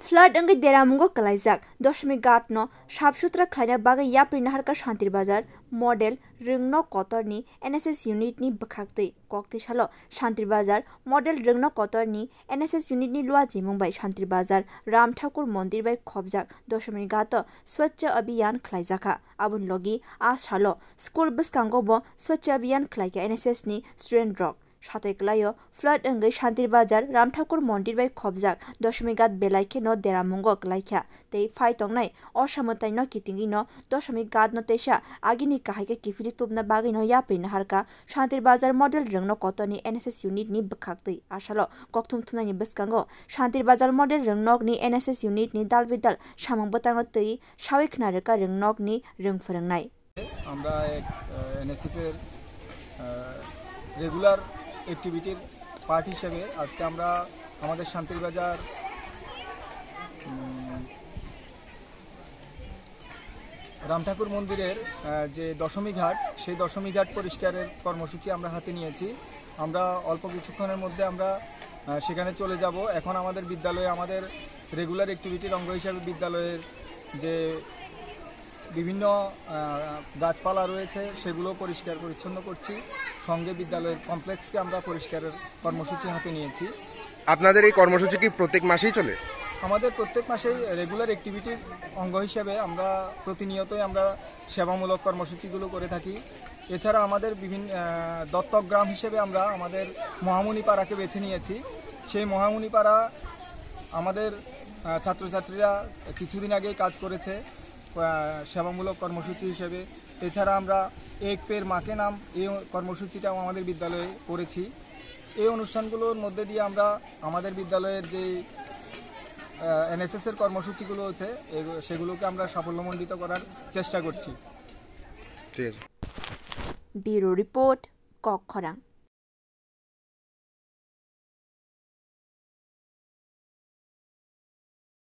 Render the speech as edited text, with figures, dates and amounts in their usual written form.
Flood अंगे देरामुंगो कलाइजाक दशमी गाट न साफसुथरा खायना बागै याप्रि नाहारका शान्तिर बाजार मॉडेल रिंगनो कतरनी एनएसएस यूनिटनी बखाक्तै कक्ति सालो शान्तिर बाजार मॉडेल रिंगनो कतरनी एनएसएस यूनिटनी लुआ जिमुंबाई शान्तिर बाजार राम ठाकुर मंदिर बाई खबजाक दशमी गाट स्वच्छ अभियान खलाइजाखा आबुन लगी आ सालो स्कूल बसकांगो बो स्वच्छ अभियान खलाइका एनएसएस नि स्टूडेंट रक साथैक्लायो फ्लाड अंगै शान्तिर बाजार राम ठाकुर मंदिर बाई खबजाक दशमी गात बेलाइके न देरामुंगो कलाइखा तै फाइतंगनाय असामताय न कितिंगि न दशमी गात न तेसा आगिनि काहाइके किफिरि तुबना बागै न याप्रि नाहारका शान्तिर बाजार मॉडेल रिंगनो कतरनी एनएसएस यूनिट नि बखाक्तै आसालो कक्थुम थुमनायनि बसकांगो शान्तिर बाजार मॉडेल रिंगनक नि एनएसएस यूनिट नि दालबिदाल सामंग बतांग तै सावै खनारका रिंगनक नि रिंग फोरोंनाय আমরা এনএসএস এর রেগুলার অ্যাক্টিভিটির পার্ট হিসেবে আজকে আমরা আমাদের শান্তির বাজার রাম ঠাকুর মন্দিরের যে দশমী ঘাট সেই দশমী ঘাট পরিষ্কারের কর্মসূচি আমরা হাতে নিয়েছি। আমরা অল্প কিছুক্ষণের মধ্যে আমরা সেখানে চলে যাব। এখন আমাদের বিদ্যালয়ে আমাদের রেগুলার অ্যাক্টিভিটির অঙ্গ হিসেবে বিদ্যালয়ের যে বিভিন্ন গাছপালা রয়েছে সেগুলো পরিষ্কার পরিচ্ছন্ন করছি। সঙ্গে বিদ্যালয়ের কমপ্লেক্সকে আমরা পরিষ্কারের কর্মসূচি হাতে নিয়েছি। আপনাদের এই কর্মসূচি কি প্রত্যেক মাসেই চলে? আমাদের প্রত্যেক মাসেই রেগুলার অ্যাক্টিভিটির অঙ্গ হিসেবে আমরা প্রতিনিয়তই আমরা সেবামূলক কর্মসূচিগুলো করে থাকি। এছাড়া আমাদের বিভিন্ন দত্তক গ্রাম হিসেবে আমরা আমাদের মহামুনিপাড়াকে বেছে নিয়েছি। সেই মহামুনিপাড়া আমাদের ছাত্রছাত্রীরা কিছুদিন আগেই কাজ করেছে সেবামূলক কর্মসূচি হিসেবে। এছাড়া আমরা এক পের মাকে নাম এই কর্মসূচিটাও আমাদের বিদ্যালয়ে করেছি। এই অনুষ্ঠানগুলোর মধ্যে দিয়ে আমরা আমাদের বিদ্যালয়ের যে এনএসএস এর কর্মসূচিগুলো আছে সেগুলোকে আমরা সাফল্যমণ্ডিত করার চেষ্টা করছি। Bureau report কক্ষরাং।